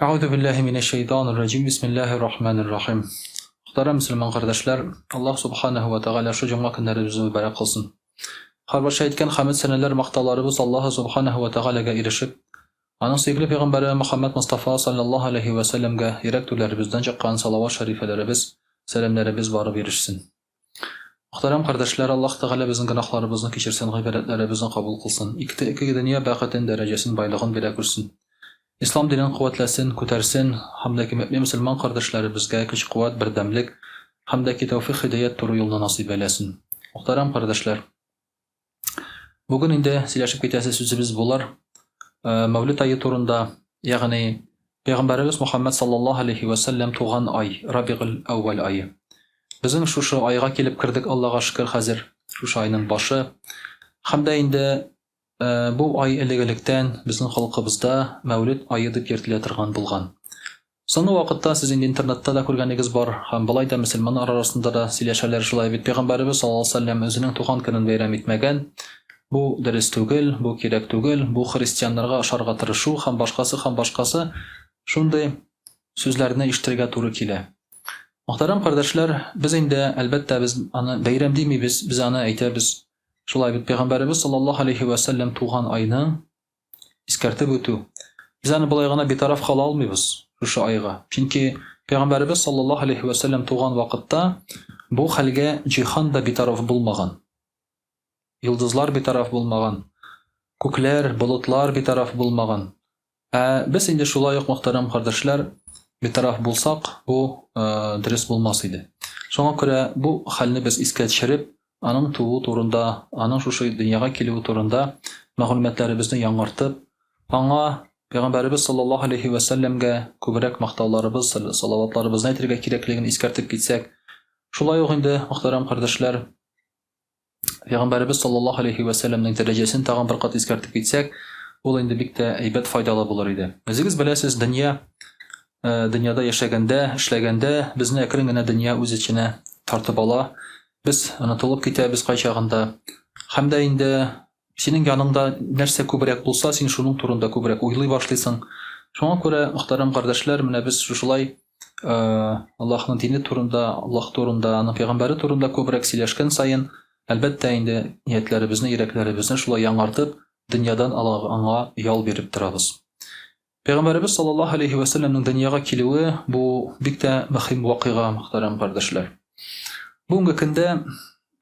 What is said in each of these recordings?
Euzu billahi mineşşeytanirracim. Bismillahirrahmanirrahim. Muhterem Müslüman kardeşler, Allah Subhanahu ve Teala şu cuma günlerimizi mübarek kılsın. Harbaşa etken hamd seneler maktalarımız Allah Subhanahu ve Teala'ga erişip, onun sevgili Peygamberi Muhammed Mustafa sallallahu aleyhi ve sellem'ge yüreklerimizden çıkan salavat şerifelerimiz, selamlarımız varıp erişsin. Muhterem kardeşler, Allah Teala bizim günahlarımızı keçirsin, gıybetlerimizden kabul kılsın. İki dünya bakatin derecesinin baylığını bile kursun. İslam dinini kuvvetlesin, kötersin, hamdaki mümin Müslüman kardeşlerimizge güç kuvvet, birdemlik, hamdaki tevfik, hidayet turu yolunu nasip eylesin. Muhterem kardeşler, bugün indi silaşıp gitesi sözümüz bular. Mevlid ayı turunda, yani Peygamberimiz Muhammed sallallahu aleyhi ve sellem tuğan ay, Rabi'ül Evvel ayı. Bizim şu ayga kelip kirdik, Allah'a şükür hazır, şu ayının başı. Hamda indi bu ay elegelikten bizim halkımızda Mevlid ayı dip yertiletirgan bulgan. Soňky wagtda siz internetde da görgeniňiz bar, hem balay da Müslümanlar arasında da sileşerler şulay bit. Peygamberimiz sallallahu aleyhi ve sellem özüniň tuğan gününi beýram etmegen. Bu ders tugel, bu kerek tugel, bu hristiýanlarga aşarga tyrşu hem başkası şunday sözlerine iştirge tory kile. Muhterem kardeşler, biz indi elbette biz ana beýram diýmeýiz, biz ana aýtabys. Şulay bit Peygamberimiz sallallahu aleyhi ve sellem tuğan ayını iskertip ötü. Biz ana bulay gana bir taraf kala almaybız şu ayga. Çünkü Peygamberimiz sallallahu aleyhi ve sellem tuğan vaqtda bu halge cihanda bir taraf bulmagan. Yıldızlar bir taraf bulmagan. Kökler, bulutlar bir taraf bulmagan. Biz indi şulay yok muhterem kardeşler, bir taraf bulsak bu dürüst bulmaz idi. Şoňa görä bu halni biz isке düşürip anın tuğu turunda, anın şu dünyaga kelibi turunda maglumatlarybızny ýaňartyp, anga Peygamberimiz sallallahu aleyhi ve sellemge köbrek maktalarybız, salavatlarybyzni aýtyrga kerekligini iskertip gitsek, şulay ýok indi muhterem kardeşler, Peygamberimiz sallallahu aleyhi ve sellem'in derejesini tagyn bir kat iskertip gitsek, ol indi bik de aýbat faýdaly bolar idi. Özüňiz bilesiz, dünyada ýaşaganda, işlegende bizni äkrin gene dünýä öz içine tartyp ala. Biz unutulup gitýäbis gaýçagynda. Hamda indi senin ýanyňda nerse köbrek bolsa, sen şunun turunda köbrek uýly başlaýsyň. Şoňa görä muhterem kardeşler, mine biz şulay Allah'ın dini turunda, Allah turunda, anyň peýgamberi turunda köbrek sileşken saýyn, elbetde indi niýetlerimizni, ýüreklerimizni şulay ýaňartyp, dünýäden anga ýal berip durabys. Peygamberimiz sallallahu aleyhi ve sellem'in dünýäge keliwi bu bik de mühim wakyga muhterem kardeşler. Bugunky günde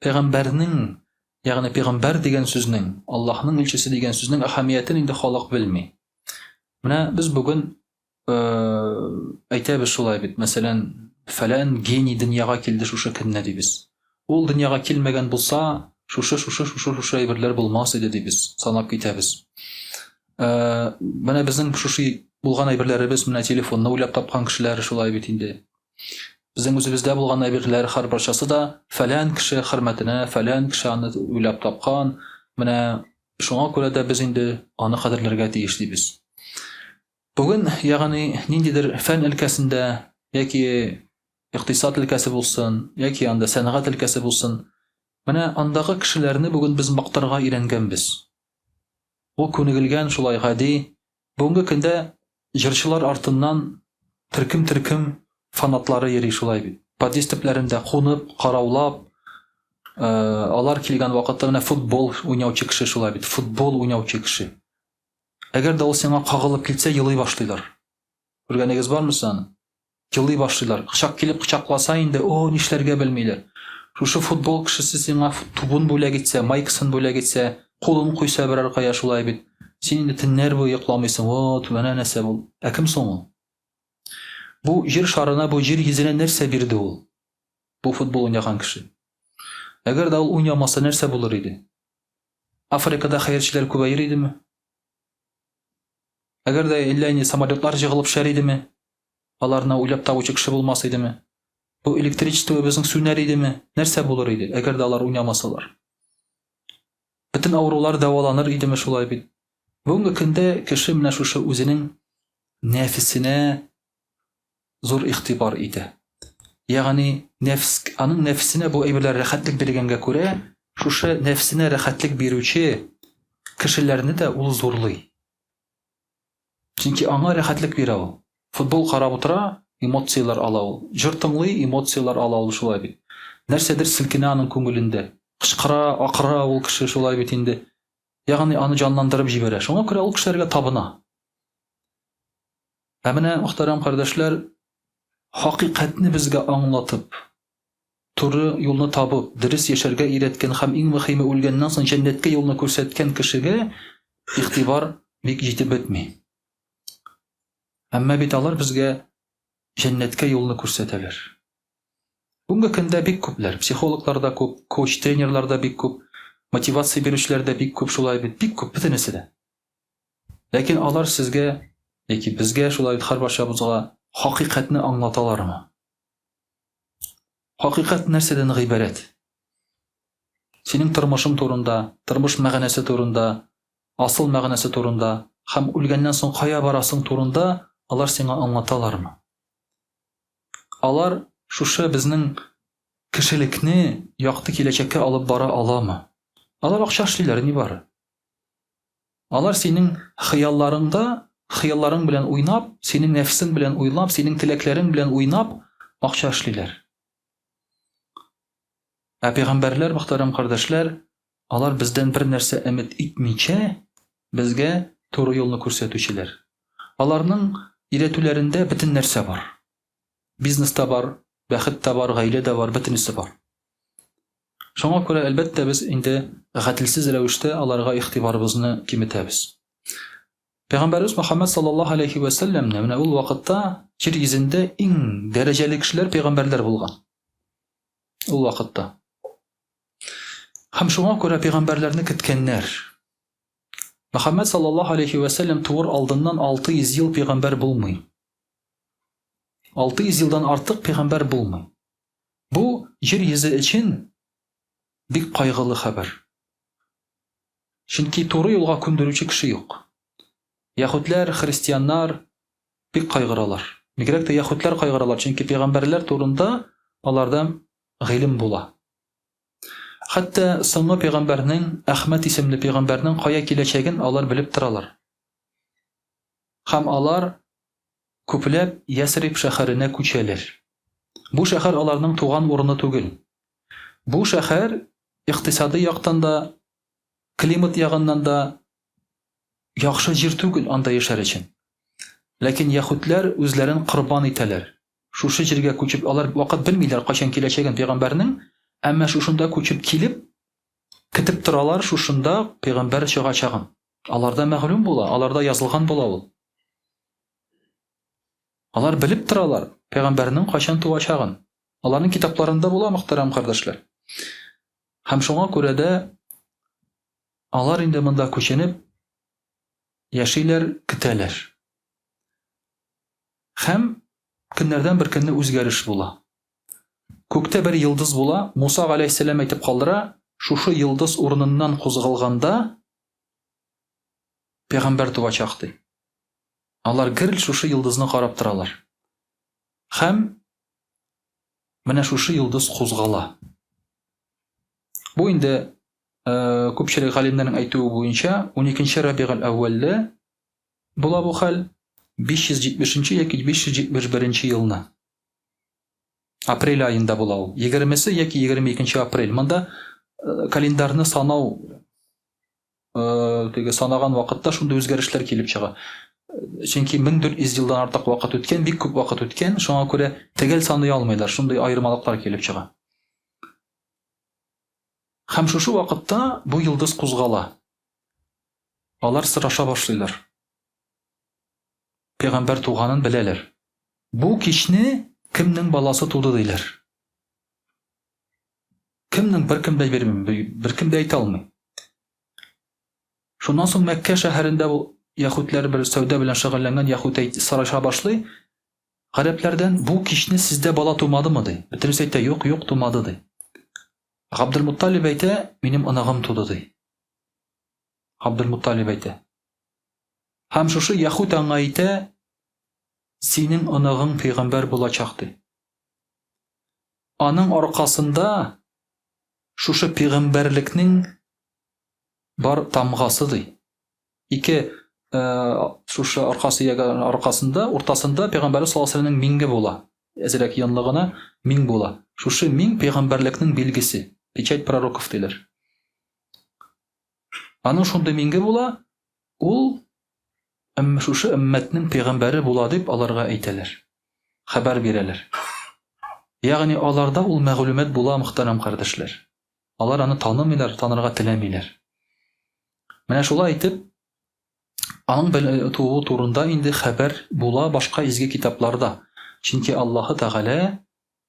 Peygamberiniň, ýagny Peygamber digen sözüniň, Allah'ın elçisi digen sözüniň ähamiýetini indi halak bilmi. Mine biz bugün aýtabys şulay bit. Meselen, falan geni dünýäge keldi şuşa günde diýibiz. Ol dünýäge kelmegen bolsa, şuşa ýerler bolmas edi diýibiz. Sanap gitäbis. Mine bizning şuşy bolgan aýberlerimiz, mine telefonna uýlap tapgan kişiler şulay bit indi. Bizden özümüzde bulgan aýberler har barçasy da falan kişi hürmetine, falan kişi any uýlap tapgan. Mine şoňa görä de biz indi any kaderlerge diýişdibiz. Bugün ýagny nindidir fen ilkesinde ýa-ki iqtisat ilkesi bolsun, ýa-ki anda sanagat ilkesi bolsun, mine andagy kişilerini bugün biz maktarga irengenbiz. O könügilgen şulay gadi, bugunky günde jyrçylar artyndan tirkim fanatlary ýeri şulay bit. Podistiplerinde konup, karawlap, alar kilgen wagtda mine futbol oýnawçy kişi şulay bit. Futbol oýnawçy kişi. Eger de ol seňa kagylyp kilse ýyly başlaýlar. Görgeniňiz barmy sany? Ýyly başlaýlar. Kıçak kelip kıçaklasa indi, o nişlerge bilmeýler. Şu futbol kişisi seňa tubun böle gitse, maykasyn böle gitse, koluny kuýsa bir arkaýa şulay bit. Sen indi tinler bu ýoklamysyň, o tümene näse bol? Kim soň ol? Bu yer şarına, bu yer yüzüne nerse birdi ol. Bu futbol oynayan kişi. Eğer de ol oynamasa nerse bulur idi? Afrika'da hayırçiler köpeyir idi mi? Eğer de ellerini samolyotlar jığılıp şer idi mi? Alarına uylap tavuçu kişi bulmasaydı mı? Bu elektrikçi bizning süner idi mi? Nerse bulur idi? Eğer de alar oynamasalar. Bütün avrular davalanır idi mi şulay bit? Bugunky günde kişi mine şuşa özüniň nefsine zor ihtibar idi. Ýagny anyň nefsine bu aýberler rahatlyk bergenge görä, şuşa nefsine rahatlyk berýüçi kişilerini de ul zorluy. Çünki anga rahatlyk berýär. Футбол карап утыра, эмоциялар ала ул. Җыр тыңлый, эмоциялар ала ул шулай бит. Нәрсәдер селкенә аның күңелендә. Кычкыра, акыра ул кеше шулай бит инде. Ягъни аны җанландырып җибәрә. Шуңа күрә ул кешеләргә табына. Ә менә, мөхтәрәм кардәшләр, хакыйкатьне безгә аңлатып, туры юлны табып, дөрес яшәргә өйрәткән һәм иң мөһиме үлгәннән соң җәннәткә юлны күрсәткән кешегә игътибар бик җитеп бетми. Әмма бит алар безгә җәннәткә юлны күрсәтәләр. Бүгенге көндә бик күпләр, психологлар да күп, коуч тренерлар да бик күп, мотивация бирүчеләр да бик күп, шулай бит, бик күп бөтенесе дә. Ләкин алар сезгә яки безгә шулай һәрбашыбызга хакыйкатьне аңлаталармы? Хакыйкать нәрсәдән гыйбарәт? Синең тормышың турында, тормыш мәгънәсе турында, асыл мәгънәсе турында һәм үлгәннән соң кая барасың турында алар сиңа аңлаталармы? Алар шушы безнең кешелекне якты киләчәккә алып бара аламы? Алар акча эшлиләр ни бары? Алар синең хыялларың белән уйнап, синең нәфсең белән уйлап, синең теләкләрең белән уйнап акча эшлиләр. Ә пәйгамбәрләр, мөхтәрәм кардәшләр, алар бездән бер нәрсә өмет итмичә безгә туры юлны күрсәтүчеләр. Аларның өйрәтүләрендә бөтен нәрсә бар. Бизнеста бар, бәхет тә бар, гаиләдә бар, бөтенесе бар. Шуңа күрә әлбәттә без инде гатилсез рәвештә аларга игътибарыбызны киметәбез. Пәйгамбәрбез Мөхәммәд саллаллаһу алейхи ва сәлләмне менә ул вакытта җир йөзендә иң дәрәҗәле кешеләр пәйгамбәрләр булган. Ул вакытта. Һәм шуңа күрә пәйгамбәрләрне көткәннәр. Мөхәммәд саллаллаһу алейхи ва сәлләм туыр алдыннан 600 ел пәйгамбәр булмый. 600 елдан артык пәйгамбәр булмый. Бу җир йөзе өчен бик кайгылы хәбәр. Чөнки туры юлга күндерүче кеше юк. Яһүдләр, христианнар бик кайгыралар. Бигрәк тә яһүдләр кайгыралар, чөнки пәйгамбәрләр турында аларда гыйлем була. Хәтта соңгы пәйгамбәрнең, Әхмәд исемле пәйгамбәрнең кая киләчәген алар белеп торалар. Һәм алар күпләп Ясриб шәһәренә күчәләр. Бу шәһәр аларның туган урыны түгел. Бу шәһәр икътисади яктан да, климат ягыннан да яхшы җир түгел анда яшәр өчен. Ләкин яһүдләр үзләрен корбан итәләр. Шушы җиргә күчеп, алар вакыт белмиләр кайчан киләчәген пәйгамбәрнең, әмма шушында күчеп килеп, көтеп торалар шушында пәйгамбәр чыгачагын. Аларда мәгълүм була, аларда язылган була ул. Алар белеп торалар пәйгамбәрнең кайчан туачагын. Аларның китапларында була, мөхтәрәм кардәшләр. Һәм шуңа күрә дә алар инде монда күченеп яшиләр, көтәләр. Һәм көннәрдән бер көнне үзгәреш була. Күктә бер йолдыз була, Муса галәйһиссәлам әйтеп калдыра, шушы йолдыз урыныннан кузгалганда пәйгамбәр туачак ди. Алар гел шушы йолдызны карап торалар. Һәм менә шушы йолдыз кузгала. Бу инде күпчелек галимнәрнең әйтүе буенча 12 Рабигъул әүвәлдә була бу хәл 570 яки 571 елны. Апрель айында була ул. 20 яки 22 апрель. Монда календарны санау санаган вакытта шундый үзгәрешләр килеп чыга. Чөнки 1400 елдан артык вакыт үткән, бик күп вакыт үткән, шуңа күрә төгәл саный алмыйлар, шундый айырмалыклар килеп чыга. Һәм шушы вакытта бу йолдыз кузгала. Алар сораша башлыйлар. Пәйгамбәр туганын беләләр. Бу кичне кемнең баласы туды диләр. Кемнең беркем дә бирмәй, беркем дә әйтә алмый. Шуннан соң Мәккә шәһәрендә бу яһүдләр бер сәүдә белән шөгыльләнгән яһүд сораша башлый. Гарәпләрдән бу кичне сездә бала тумадымы ди. Бөтенесе әйтә, юк, юк тумады ди. Абдулмутталиб әйтә, минем анагым туды ди. Абдулмутталиб әйтә. Һәм шушы яһүд аңа әйтә, синең анагың пәйгамбәр булачак ди. Аның аркасында шушы пәйгамбәрлекнең бар тамгасы ди. Ике шушы аркасында, уртасында Пәйгамбәрбез саллаллаху алейхи вәсәлләмнең миңе була. Әзрәк янлыгына миң була. Шушы миң пәйгамбәрлекнең билгесе. Печать пророков диләр. Аның шундый миңе була, ул шушы өммәтнең пәйгамбәре була дип аларга әйтәләр. Хәбәр бирәләр. Ягъни аларда ул мәгълүмат була, мөхтәрәм кардәшләр. Алар аны танымыйлар, танырга теләмиләр. Менә шулай әйтеп, аның туу турында инде хәбәр була башка изге китапларда. Чөнки Аллаһ Тәгалә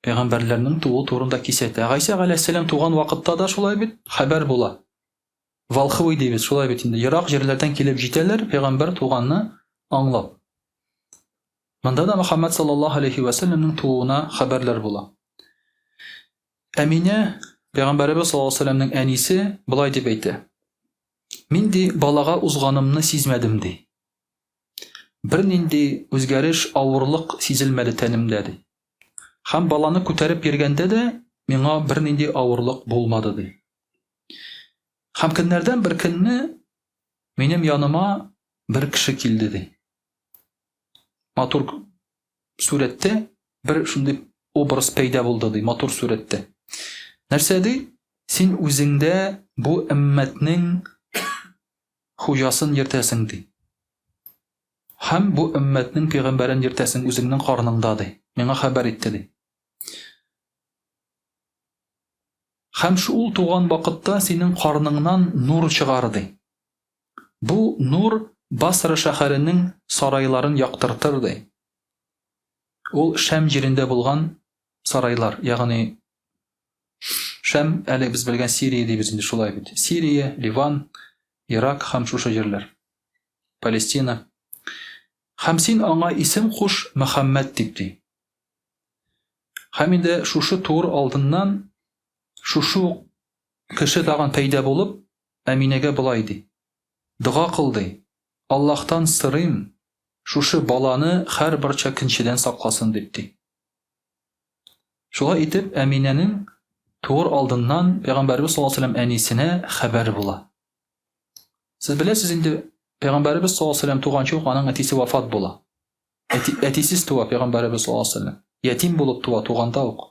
пәйгамбәрләрнең туу турында кисәтә. Гайса галәйһиссәлам туган вакытта да шулай бит хәбәр була. Волхвый дибез, шулай бит инде. Ерак җирләрдән килеп җитәләр, пәйгамбәр туганны аңлап. Монда да Мөхәммәд саллаллаһу алейхи ва сәлләмнең тууына хәбәрләр була. Әминә, пәйгамбәрбез саллаллаһу алейхи ва сәлләмнең әнисе, булай дип әйтә. Мин ди балага узганымны сизмәдем ди. Бер нинди үзгәреш, авырлык сизелмәде тәнемдә ди. Һәм баланы күтәреп йөргәндә дә миңа бер нинди авырлык булмады ди. Һәм көннәрдән бер көнне минем яныма бер кеше килде ди. Матур сурәттә бер шундый образ пәйда булды ди, матур сурәттә. Нәрсә ди? Син үзеңдә бу өммәтнең хуҗасын йөртәсең ди. Һәм бу өммәтнең пәйгамбәрен йөртәсең үзеңнең карныңда ди. Миңа хәбәр итте ди. Һәм шул туган вакытта синең карныңнан нур чыгар ди. Бу нур Басра шәһәренең сарайларын яктыртыр ди. Ул Шәм җирендә булган сарайлар, ягъни Шәм, әле без белгән Сирия дибез инде шулай бит. Сирия, Ливан, Ирак һәм шушы җирләр. Палестина. Һәм син аңа исем куш Мөхәммәд дип ди. Һәм инде шушы тур алдыннан шушы кеше тагын пәйда булып, Әминәгә булай ди. Дуга кылды. Аллаһтан сырыйм, шушы баланы һәр бер чакынчыдан сакласын дип ди. Шулай итеп, Әминәнең тур алдыннан Пәйгамбәрбез саллаллаһу алейхи ва сәлләм әнисенә хәбәр була. Сез беләсез инде, Пәйгамбәрбез саллаллаһу алейхи ва сәлләм туганчы ук аның әтисе вафат була. Әтисез туа Пәйгамбәрбез саллаллаһу алейхи ва сәлләм. Ятим булып туа туганда ук.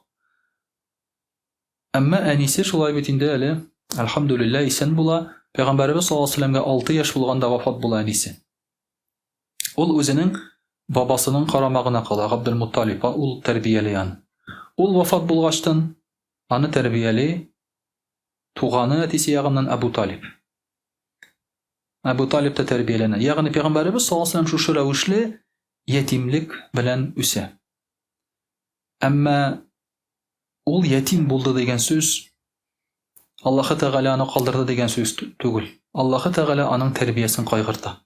Әмма әнисе шулай бит инде әле, әлхәмдүлилләһ, исән була. Пәйгамбәрбез саллаллаһу алейхи ва сәлләмгә 6 яшь булганда вафат була әнисе. Ул үзенең бабасының карамагына кала, Габдул-Мутталиб, ул тәрбияле аны. Ул вафат булгачтан аны тәрбияле туганы әтисе ягыннан Абу Талиб. Абу Талиб та тәрбияләнә. Ягъни Пәйгамбәрбез саллаллаһу алейхи ва сәлләм шушы рәвешле ятимлек белән үсә. Әмма ул ятим булды дигән сүз Аллаһ Тәгалә аны калдырды дигән сүз түгел. Аллаһ Тәгалә аның тәрбиясен кайгырта.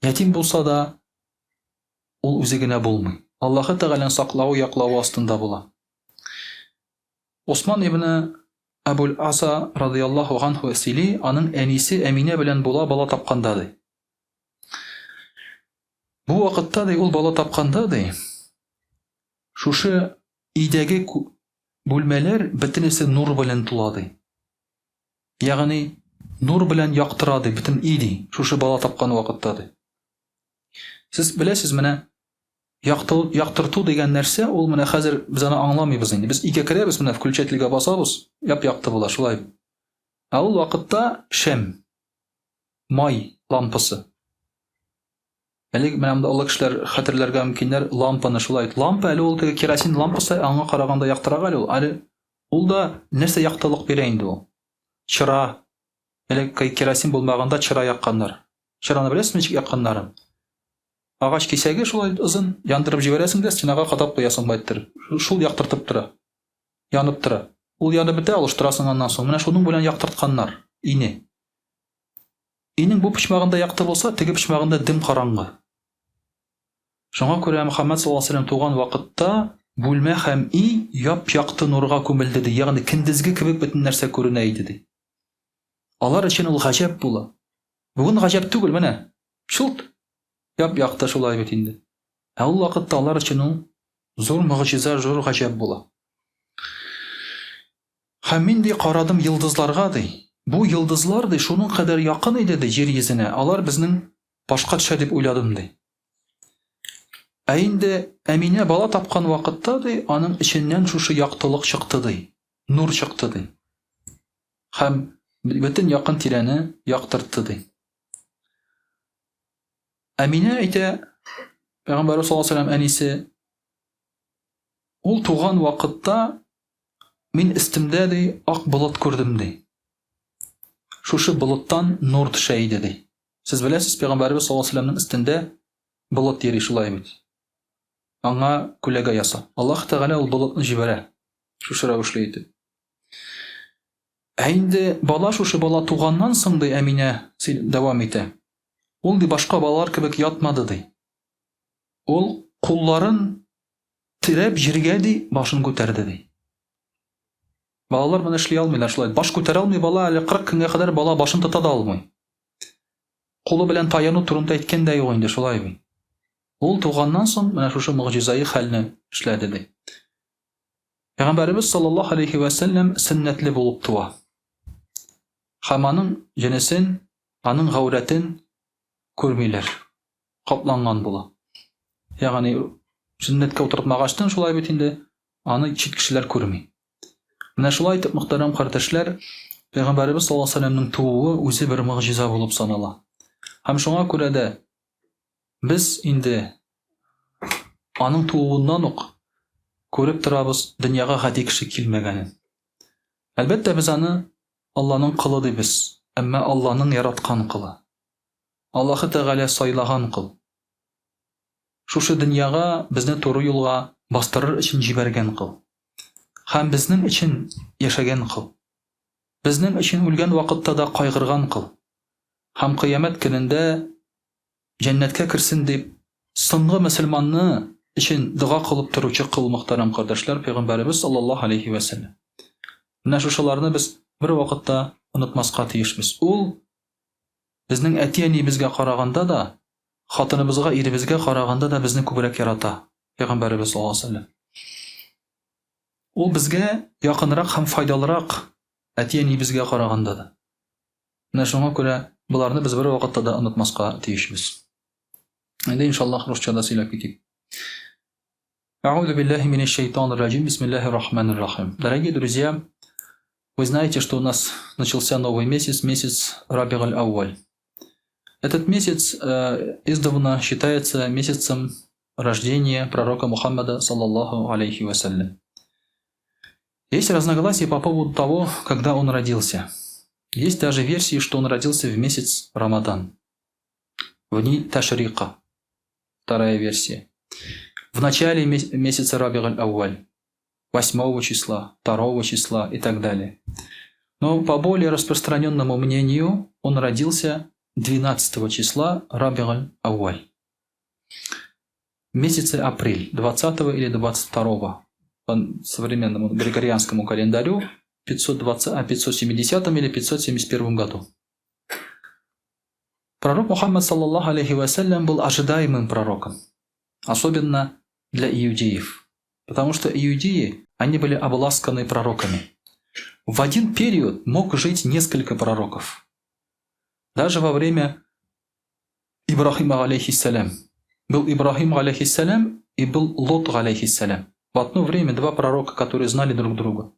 Ятим булса да ул үзе генә булмый. Аллаһ Тәгаләнең саклауы, яклауы астында була. Усман ибн Абул Аса радиллаһу анһу әсили аның әнисе Әминә белән була бала тапканда ди. Бу вакытта ди ул бала тапканда ди. Шушы өйдәге бүлмәләр бөтенесе нур белән тула ди. Ягъни нур белән яктыра ди бөтен өй ди. Шушы бала тапкан вакытта ди. Сез беләсез, менә яктырту дигән нәрсә, ул менә хәзер без аны аңламыйбыз инде. Без өйгә керәбез, менә включательгә басабыз, яп-якты була, шулай. Ә ул вакытта шәм, май лампасы. Әле менә монда Алла кешеләр хәтерләргә мөмкиннәр лампаны шулай. Лампа әле ул керосин лампасы, аңа караганда яктырак әле ул. Әле ул да нәрсә яктылык бирә инде ул. Чыра. Әле керосин булмаганда чыра якканнар. Чыраны беләсезме ничек якканнарын? Агач кисәге шулай озын, яндырып җибәрәсең дә стенага кадап куясың байтыр. Шул яктыртып тора. Янып тора. Ул янып бетә, алыштырасың аннан соң. Менә шуның белән яктыртканнар. Ине. Инең бу почмагында якты булса, теге почмагында дим караңгы. Шуңа күрә Мөхәммәд саллаллаһу алейхи ва сәлләм туган вакытта бүлмә һәм өй яп-якты нурга күмелде ди. Ягъни киндезге кебек бөтен нәрсә күренә иде ди. Алар өчен ул гаҗәп була. Бүген гаҗәп түгел, менә. Шулт яп-якты шулай бит инде. Ә ул вакытта алар өчен ул зур мөгъҗиза, зур гаҗәп була. Һәм мин ди карадым йолдызларга ди. Бу йылдызлар ди шуның кадәр якын иде ди җир йөзенә, алар безнең башкача дип уйладым ди. Ә инде Әминә бала тапкан вакытта ди, аның эченнән шушы яктылык чыкты ди, нур чыкты ди. Һәм бөтен якын тирәне яктыртты ди. Әминә әйтә, Пәйгамбәр саллаллаһу алейһи ва сәллям әнисе, ул туган вакытта мин истемдә ди ак болыт күрдем ди. Шушы болыттан нур төшә иде ди. Сез беләсез, Пәйгамбәрбез саллаллаһу алейһи ва сәллямның истендә болыт йөри шулай бит. Аңа күләгә яса. Аллаһ Тәгалә ул болытны җибәрә. Шушы рәвешле итеп. Ә инде шушы бала туганнан соң ди Әминә дәвам итә. Ул ди башка балалар кебек ятмады ди. Ул кулларын тирәп җиргә ди башын күтәрде ди. Балалар моны эшли алмыйлар шулай. Баш күтәрә алмый бала, әле 40 көнгә кадәр бала башын тота да алмый. Кулы белән таяну турында әйткән дә юк инде шулай бит. Ул туганнан соң менә шушы мөгъҗизаи хәлне эшләде ди. Пәйгамбәрбез саллаллаһу алейһи ва сәллям сөннәтле булып туа. Һәм аның җенесен, аның гаврәтен күрмиләр. Капланган була. Ягъни сөннәткә утыртмагачтан шулай бит инде аны чит кешеләр күрми. Менә шулай итеп, мөхтәрәм кардәшләр, Пәйгамбәрбез саллаллаһу алейһи ва сәллямның тууы үзе бер мөгъҗиза булып санала. Һәм шуңа күрә дә без инде аның тууыннан ук күреп торабыз дөньяга гади кеше килмәгәнен. Әлбәттә без аны Алланың кылы дибез, әмма Алланың яраткан кылы. Аллаһы Тәгалә сайлаган кыл. Шушы дөньяга безне туры юлга бастырыр өчен җибәргән кыл. Һәм безнең өчен яшәгән кыл. Безнең өчен үлгән вакытта да кайгырган кыл. Һәм кыямәт көнендә җәннәткә кирсен дип соңгы мөселманны өчен дуга кылып торучы кыл, мөхтәрәм кардәшләр, Пәйгамбәрбез саллаллаһу алейһи ва сәллям. Менә шушыларны без бер вакытта онытмаска тиешбез. Ул безнең әти-әни безгә караганда да, хатыныбызга, иребезгә караганда да безне күбрәк ярата. Пәйгамбәрбез саллаллаһу алейһи ва сәллям. Ул безгә якынрак һәм файдалырак әти-әни безгә караганда да. Менә шуңа күрә буларны без бер вакытта да онытмаска тиешбез. Инде иншаллаһ русчада сөйләп китик. А'удhu billahi minash shaitanir rajim. Бисмиллахир рахманир рахим. Дорогие друзья, вы знаете, что у нас начался новый месяц, месяц Раби'уль Ауваль. Этот месяц издавна считается месяцем рождения пророка Мухаммада саллаллаху алейхи ва саллям. Есть разногласия по поводу того, когда он родился. Есть даже версии, что он родился в месяц Рамадан, в дни Ташрика. Вторая версия. В начале месяца Раби'уль Ауваль, 8 числа, 2 числа и так далее. Но по более распространенному мнению, он родился 12 числа Раби'уль Ауваль. В месяце апрель, 20 или 22 по современному григорианскому календарю, 570 или 571 году. Пророк Мухаммад саллаллаху алейхи ва саллям был ожидаемым пророком, особенно для иудеев, потому что иудеи, они были обласканы пророками. В один период мог жить несколько пророков. Даже во время Ибрахима алейхиссалям. Был Ибрахим алейхиссалям и был Лот алейхиссалям. В одно время два пророка, которые знали друг друга.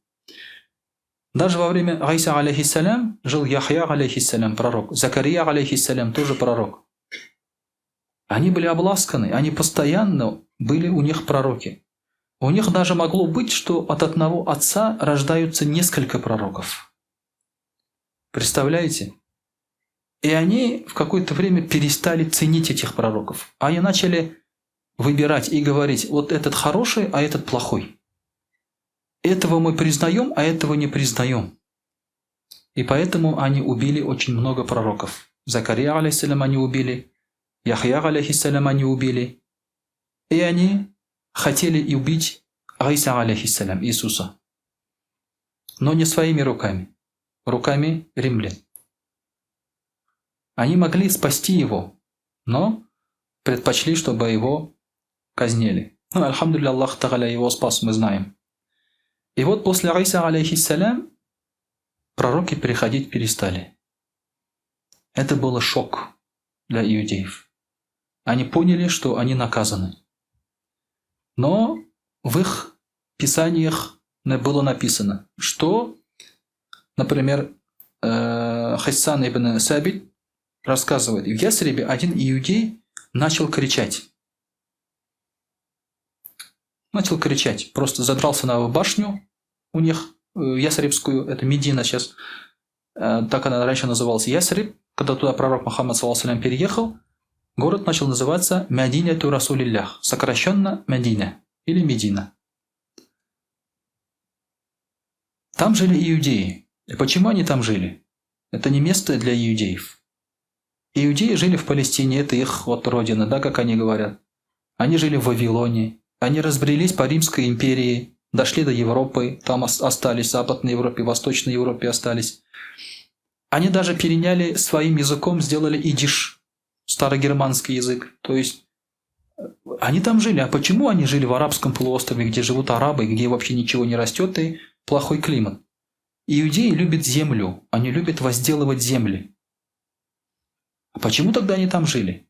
Даже во время Гайса алейхиссалям жил Яхья алейхиссалям, пророк. Закария алейхиссалям тоже пророк. Они были обласканы, они постоянно были у них пророки. У них даже могло быть, что от одного отца рождаются несколько пророков. Представляете? И они в какое-то время перестали ценить этих пророков. Они начали выбирать и говорить, вот этот хороший, а этот плохой. Этого мы признаем, а этого не признаем. И поэтому они убили очень много пророков. Закария алейхиссалям они убили, Яхья алейхиссалям они убили. И они хотели убить Гайса алейхиссалям, Иисуса. Но не своими руками, руками римлян. Они могли спасти его, но предпочли, чтобы его казнили. Ну, альхамдулилля, Аллах Тааля его спас, мы знаем. И вот после Гайса алейхиссалям пророки приходить перестали. Это был шок для иудеев. Они поняли, что они наказаны. Но в их писаниях было написано, что, например, Хассан ибн Сабит рассказывает, в Ясрибе один иудей начал кричать. Просто задрался на башню у них, Ясрибскую, это Медина сейчас, так она раньше называлась Ясриб. Когда туда пророк Мухаммад ﷺ переехал, город начал называться Мединату Расулиллях, сокращенно Медина или Медина. Там жили иудеи. И почему они там жили? Это не место для иудеев. Иудеи жили в Палестине, это их родина, да, как они говорят. Они жили в Вавилоне, они разбрелись по Римской империи, дошли до Европы, там остались, в Западной Европе, в Восточной Европе остались. Они даже переняли своим языком, сделали идиш, старогерманский язык. То есть они там жили. А почему они жили в арабском полуострове, где живут арабы, где вообще ничего не растет и плохой климат? Иудеи любят землю, они любят возделывать земли. А почему тогда они там жили?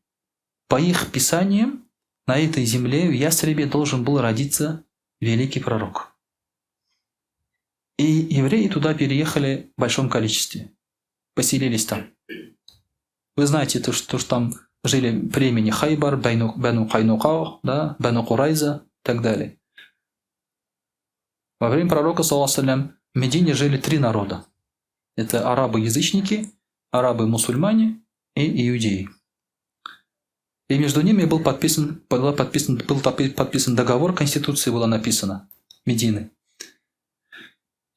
По их писаниям, на этой земле в Ясребе должен был родиться великий пророк. И евреи туда переехали в большом количестве. Поселились там. Вы знаете, что там жили племени Хайбар, Бену Хайнука, да, Бену Курайза и так далее. Во время пророка, ﷺ, в Медине жили 3 народа. Это арабы-язычники, арабы-мусульмане и иудеи. И между ними был подписан договор, конституция была написана Медины.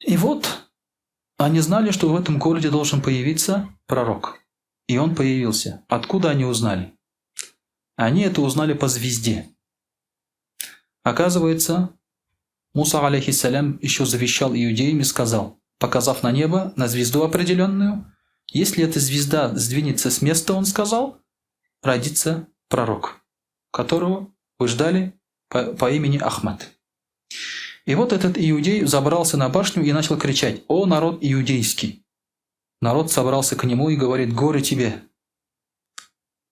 И вот они знали, что в этом городе должен появиться пророк. И он появился. Откуда они узнали? Они это узнали по звезде. Оказывается, Муса, алейхиссалям, еще завещал иудеям и сказал, показав на небо, на звезду определенную, если эта звезда сдвинется с места, он сказал, родится пророк, которого вы ждали по имени Ахмад. И вот этот иудей забрался на башню и начал кричать: «О, народ иудейский!» Народ собрался к нему и говорит: «Горе тебе!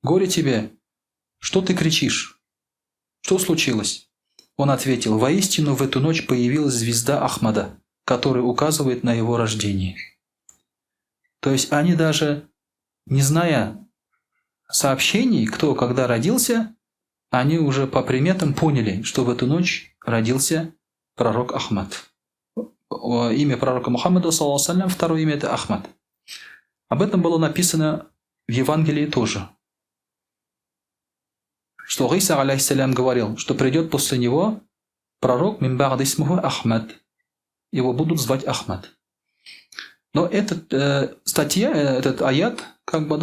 Горе тебе! Что ты кричишь? Что случилось?» Он ответил: «Воистину в эту ночь появилась звезда Ахмада, которая указывает на его рождение». То есть они даже, не зная сообщений, кто когда родился, они уже по приметам поняли, что в эту ночь родился пророк Ахмад. Имя пророка Мухаммада, ﷺ, второе имя – это Ахмад. Об этом было написано в Евангелии тоже. Что Иса, алейхиссалям, говорил, что придет после него пророк мин ба'ди исмуху Ахмад. Его будут звать Ахмад. Но эта статья, этот аят,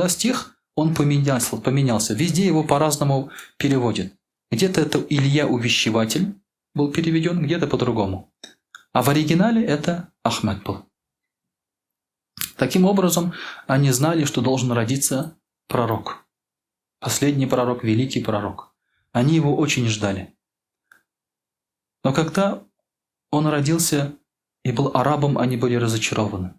стих, он поменялся. Везде его по-разному переводят. Где-то это Илья Увещеватель был переведен, где-то по-другому. А в оригинале это Ахмад был. Таким образом, они знали, что должен родиться пророк. Последний пророк, великий пророк. Они его очень ждали. Но когда он родился и был арабом, они были разочарованы.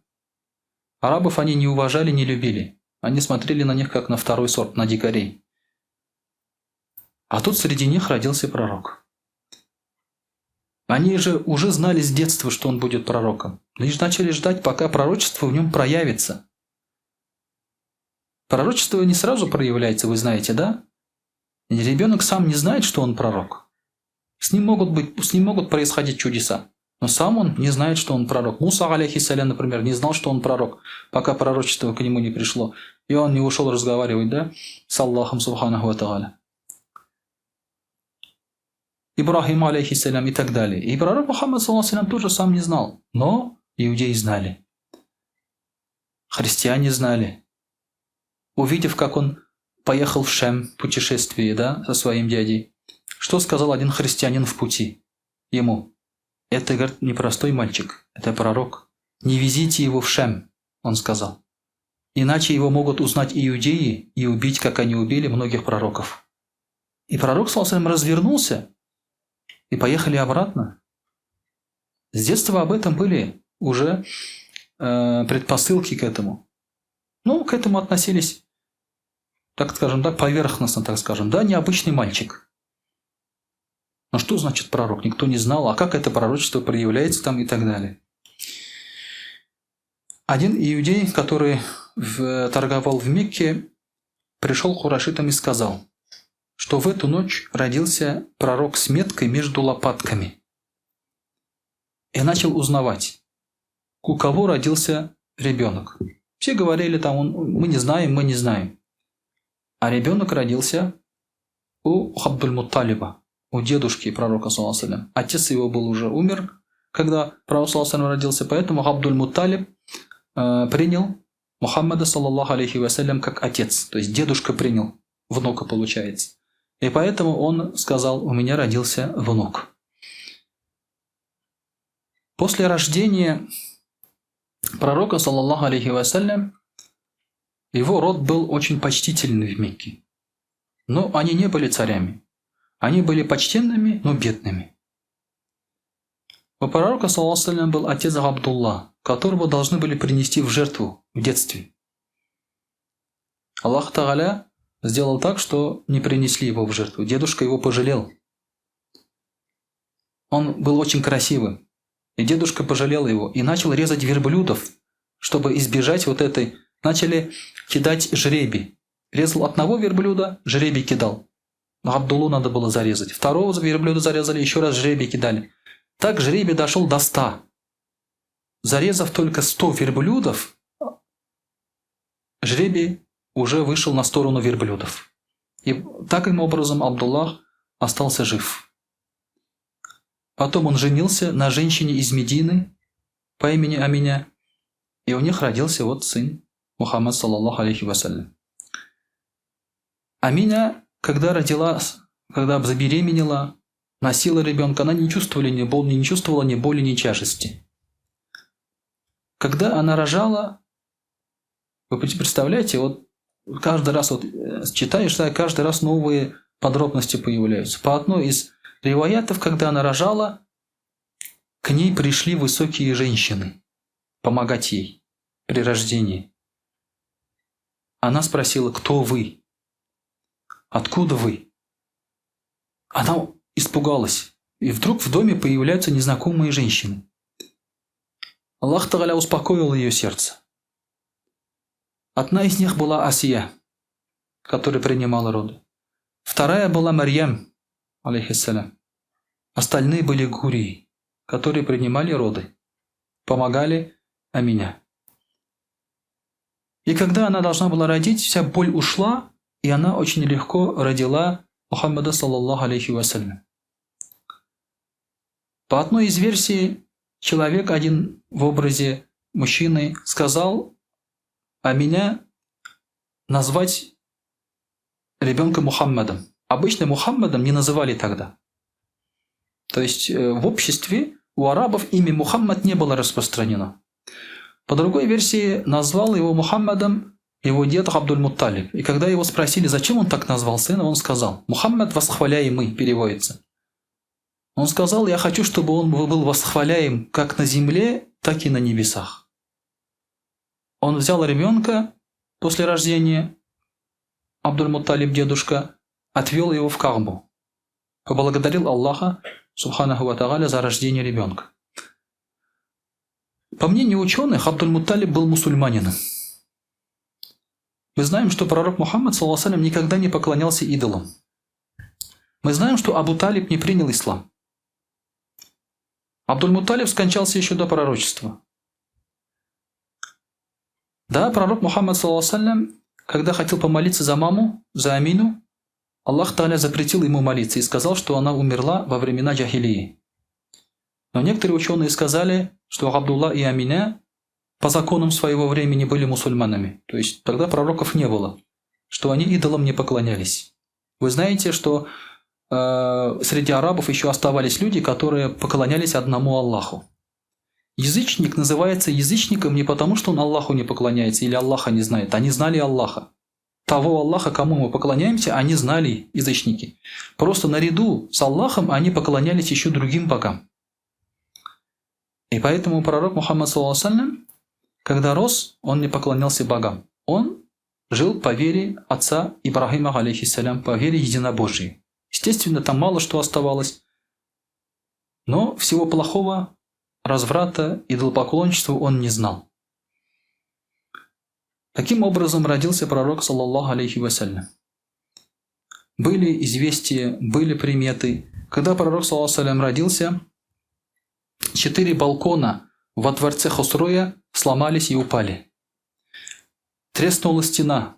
Арабов они не уважали, не любили. Они смотрели на них как на второй сорт, на дикарей. А тут среди них родился пророк. Они же уже знали с детства, что он будет пророком. Лишь начали ждать, пока пророчество в нем проявится. Пророчество не сразу проявляется, вы знаете, да? И ребенок сам не знает, что он пророк. С ним могут происходить чудеса. Но сам он не знает, что он пророк. Муса, алейхиссалям, например, не знал, что он пророк, пока пророчество к нему не пришло. И он не ушел разговаривать, да, с Аллахом, субханаху ва тааля. Ибрахим, алейхиссалям, и так далее. И пророк Мухаммад, саллаллаху тоже сам не знал. Но иудеи знали. Христиане знали. Увидев, как он поехал в Шем в путешествие, да, со своим дядей, что сказал один христианин в пути ему? Это, говорит, непростой мальчик, это пророк. Не везите его в Шем, он сказал. Иначе его могут узнать иудеи и убить, как они убили многих пророков. И пророк, саллаллаху алейхи ва саллям, развернулся и поехали обратно. С детства об этом были уже предпосылки к этому. Ну, к этому относились, так скажем, да, поверхностно, так скажем, да, необычный мальчик. Но что значит пророк? Никто не знал, а как это пророчество проявляется там и так далее. Один иудей, который торговал в Мекке, пришел к курайшитам и сказал, что в эту ночь родился пророк с меткой между лопатками. И начал узнавать, у кого родился ребенок. Все говорили там, мы не знаем. А ребенок родился у Абдуль-Мутталиба, у дедушки пророка, саллаллаху алейхи ва саллям. Отец его был уже умер, когда пророк, саллаллаху алейхи ва саллям, родился, поэтому Абдуль-Мутталиб принял Мухаммада, саллаллаху алейхи ва саллям, как отец. То есть дедушка принял внука, получается. И поэтому он сказал, у меня родился внук. После рождения пророка, саллаллаху алейхи ва саллям, его род был очень почтительный в Мекке. Но они не были царями. Они были почтенными, но бедными. У пророка, саллаллаху алейхи ва саллям, был отец Абдулла, которого должны были принести в жертву в детстве. Аллах Тааля сделал так, что не принесли его в жертву. Дедушка его пожалел. Он был очень красивым. И дедушка пожалел его и начал резать верблюдов, чтобы избежать вот этой. Начали кидать жребий. Резал одного верблюда, жребий кидал. Но Абдуллу надо было зарезать. Второго верблюда зарезали, еще раз жребий кидали. Так жребий дошел до 100. Зарезав только 100 верблюдов, жребий уже вышел на сторону верблюдов. И таким образом Абдуллах остался жив. Потом он женился на женщине из Медины по имени Аминя, и у них родился вот сын Мухаммад, саллаллаху алейхи ва саллям. Аминя, когда забеременела, носила ребенка, она не чувствовала ни боли, ни тяжести. Когда она рожала, вы представляете, вот каждый раз вот читаешь, каждый раз новые подробности появляются. По одной из риваятов, когда она рожала, к ней пришли высокие женщины помогать ей при рождении. Она спросила, кто вы? Откуда вы? Она испугалась. И вдруг в доме появляются незнакомые женщины. Аллах Тааля успокоил ее сердце. Одна из них была Асия, которая принимала роды. Вторая была Марьям, алейхиссалям. Остальные были гурии, которые принимали роды, помогали Аминя. И когда она должна была родить, вся боль ушла, и она очень легко родила Мухаммада, саллаллаху алейхи ва саллям. По одной из версий, человек один в образе мужчины сказал Аминя назвать ребенка Мухаммадом. Обычно Мухаммадом не называли тогда. То есть в обществе у арабов имя Мухаммад не было распространено. По другой версии назвал его Мухаммадом его дед Абдуль-Мутталиб. И когда его спросили, зачем он так назвал сына, он сказал, Мухаммад восхваляемый переводится. Он сказал, я хочу, чтобы он был восхваляем как на земле, так и на небесах. Он взял ребенка после рождения, Абдуль-Мутталиб, дедушка, отвел его в Каабу. Поблагодарил Аллаха, субханаху ва тааля, за рождение ребенка. По мнению ученых, Абдуль-Мутталиб был мусульманином. Мы знаем, что пророк Мухаммад, саллаллаху алейхи ва саллям, никогда не поклонялся идолам. Мы знаем, что Абу Талиб не принял ислам. Абдуль-Мутталиб скончался еще до пророчества. Да, пророк Мухаммад, саллаллаху алейхи ва саллям, когда хотел помолиться за маму, за Амину, Аллах Тааля запретил ему молиться и сказал, что она умерла во времена джахилии. Но некоторые ученые сказали, что Абдулла и Аминя по законам своего времени были мусульманами. То есть тогда пророков не было, что они идолам не поклонялись. Вы знаете, что среди арабов еще оставались люди, которые поклонялись одному Аллаху. Язычник называется язычником не потому, что он Аллаху не поклоняется или Аллаха не знает. Они знали Аллаха. Того Аллаха, кому мы поклоняемся, они знали, язычники. Просто наряду с Аллахом они поклонялись еще другим богам. И поэтому пророк Мухаммад, саллаллаху алейхи ва саллям, когда рос, он не поклонялся богам. Он жил по вере отца Ибрахима, алейхиссалям, по вере единобожия. Естественно, там мало что оставалось, но всего плохого, разврата, идолопоклонничества он не знал. Таким образом родился пророк, саллаллаху алейхи вассалям. Были известия, были приметы. Когда пророк, саллаллаху алейхи вассалям, родился, 4 балкона во дворце Хосроя сломались и упали. Треснула стена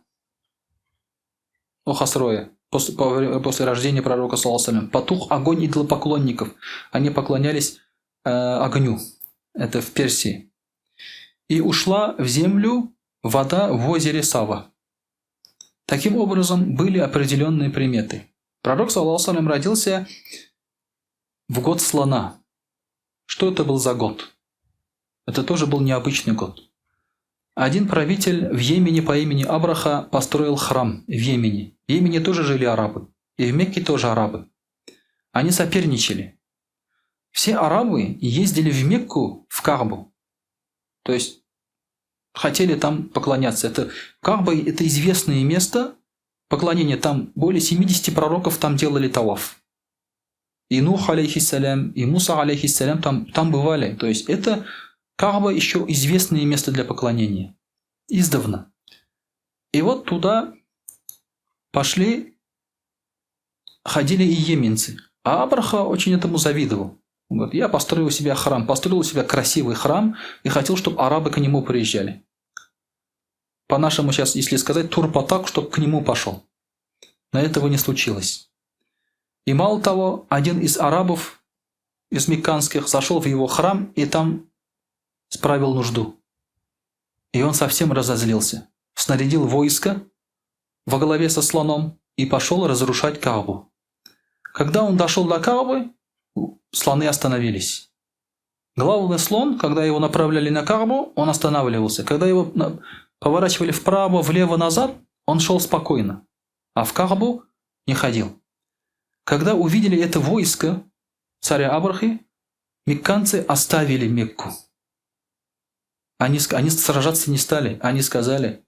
у Хосроя после рождения пророка, саллаллаху алейхи вассалям. Потух огонь идолопоклонников. Они поклонялись огню. Это в Персии. И ушла в землю вода в озере Сава. Таким образом, были определенные приметы. Пророк, саллаллаху алейхи вассалям, родился в год слона. Что это был за год? Это тоже был необычный год. Один правитель в Йемене по имени Абраха построил храм в Йемене. В Йемене тоже жили арабы. И в Мекке тоже арабы. Они соперничали. Все арабы ездили в Мекку, в Каабу. То есть хотели там поклоняться. Кааба – это известное место поклонения. Там более 70 пророков там делали таваф. И Нух, алейхиссалям, и Муса, алейхиссалям там бывали. То есть это Кааба еще известное место для поклонения. Издавна. И вот туда ходили и йеменцы. А Абраха очень этому завидовал. Он говорит, я построил у себя храм, построил у себя красивый храм и хотел, чтобы арабы к нему приезжали. По-нашему сейчас, если сказать, турпатак, чтобы к нему пошел. Но этого не случилось. И мало того, один из арабов, из мекканских, зашел в его храм и там справил нужду. И он совсем разозлился. Снарядил войско во главе со слоном и пошел разрушать Каабу. Когда он дошел до Каабы, слоны остановились. Главный слон, когда его направляли на Каабу, он останавливался. Когда его поворачивали вправо, влево, назад, он шел спокойно. А в Каабу не ходил. Когда увидели это войско царя Абрахи, мекканцы оставили Мекку. Они сражаться не стали. Они сказали,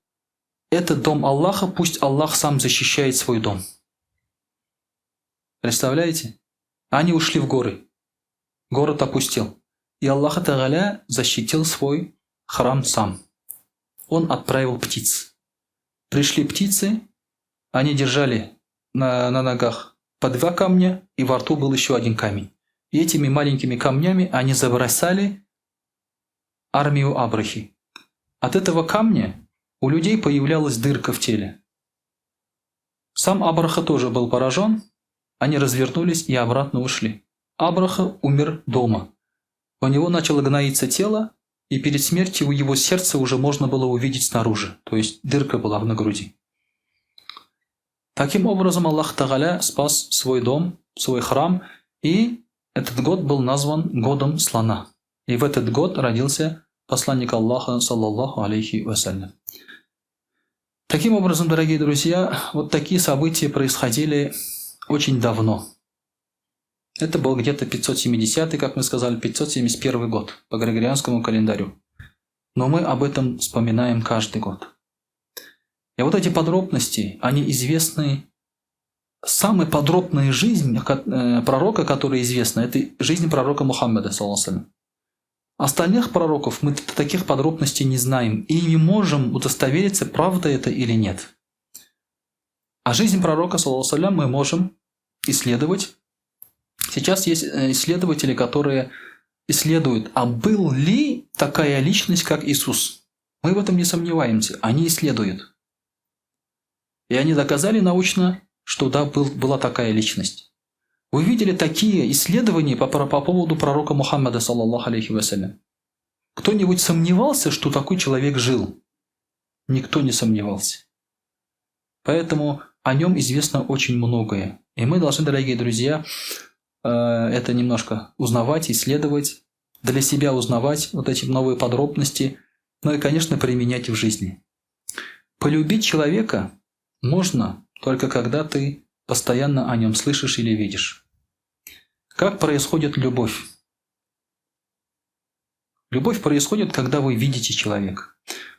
это дом Аллаха, пусть Аллах сам защищает свой дом. Представляете? Они ушли в горы. Город опустел. И Аллах Тааля защитил свой храм сам. Он отправил птиц. Пришли птицы, они держали на ногах по 2 камня, и во рту был еще 1 камень. И этими маленькими камнями они забросали армию Абрахи. От этого камня у людей появлялась дырка в теле. Сам Абраха тоже был поражен. Они развернулись и обратно ушли. Абраха умер дома. У него начало гноиться тело, и перед смертью его сердце уже можно было увидеть снаружи. То есть дырка была на груди. Таким образом, Аллах Тааля спас свой дом, свой храм, и этот год был назван годом слона. И в этот год родился посланник Аллаха, саллаллаху алейхи вассалям. Таким образом, дорогие друзья, вот такие события происходили очень давно. Это был где-то 570, как мы сказали, 571 год по григорианскому календарю. Но мы об этом вспоминаем каждый год. И вот эти подробности, они известны. Самая подробная жизнь пророка, которая известна, это жизнь пророка Мухаммада, саллаллаху алейхи. Остальных пророков мы таких подробностей не знаем и не можем удостовериться, правда это или нет. А жизнь пророка, саллаллаху алейхи, мы можем исследовать. Сейчас есть исследователи, которые исследуют, а был ли такая личность, как Иисус. Мы в этом не сомневаемся, они исследуют. И они доказали научно, что да, была такая личность. Вы видели такие исследования по поводу пророка Мухаммада, саллаллаху алейхи вассалям? Кто-нибудь сомневался, что такой человек жил? Никто не сомневался. Поэтому о нем известно очень многое. И мы должны, дорогие друзья, это немножко узнавать, исследовать, для себя узнавать вот эти новые подробности, ну и, конечно, применять в жизни. Полюбить человека можно только когда ты постоянно о нем слышишь или видишь. Как происходит любовь? Любовь происходит, когда вы видите человека.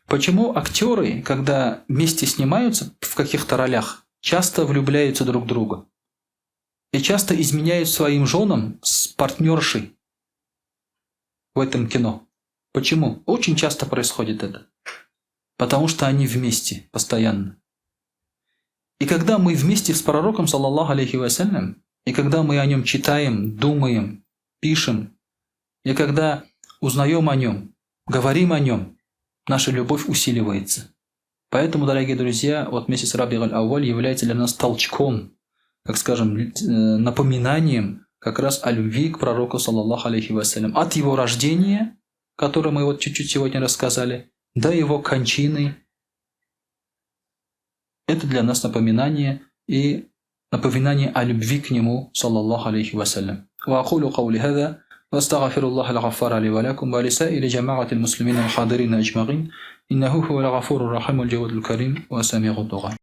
Почему актеры, когда вместе снимаются в каких-то ролях, часто влюбляются друг в друга? И часто изменяют своим женам с партнершей в этом кино. Почему? Очень часто происходит это. Потому что они вместе постоянно. И когда мы вместе с пророком, саллаллаху алейхи вассалям, и когда мы о нем читаем, думаем, пишем, и когда узнаем о нем, говорим о нем, наша любовь усиливается. Поэтому, дорогие друзья, вот месяц Раби'ь аль-Ауваль является для нас толчком, как скажем, напоминанием как раз о любви к пророку, саллаллаху алейхи вассалям. От его рождения, которое мы вот чуть-чуть сегодня рассказали, до его кончины. Это для нас напоминание и напоминание о любви к нему, саллаллаху алейхи вассалям. وأقول قولي هذا وأستغفر الله الغفار لي ولكم ولسائر جماعة المسلمين الحاضرين أجمعين إنه هو الغفور الرحيم الجواد الكريم وسميع الدعاء.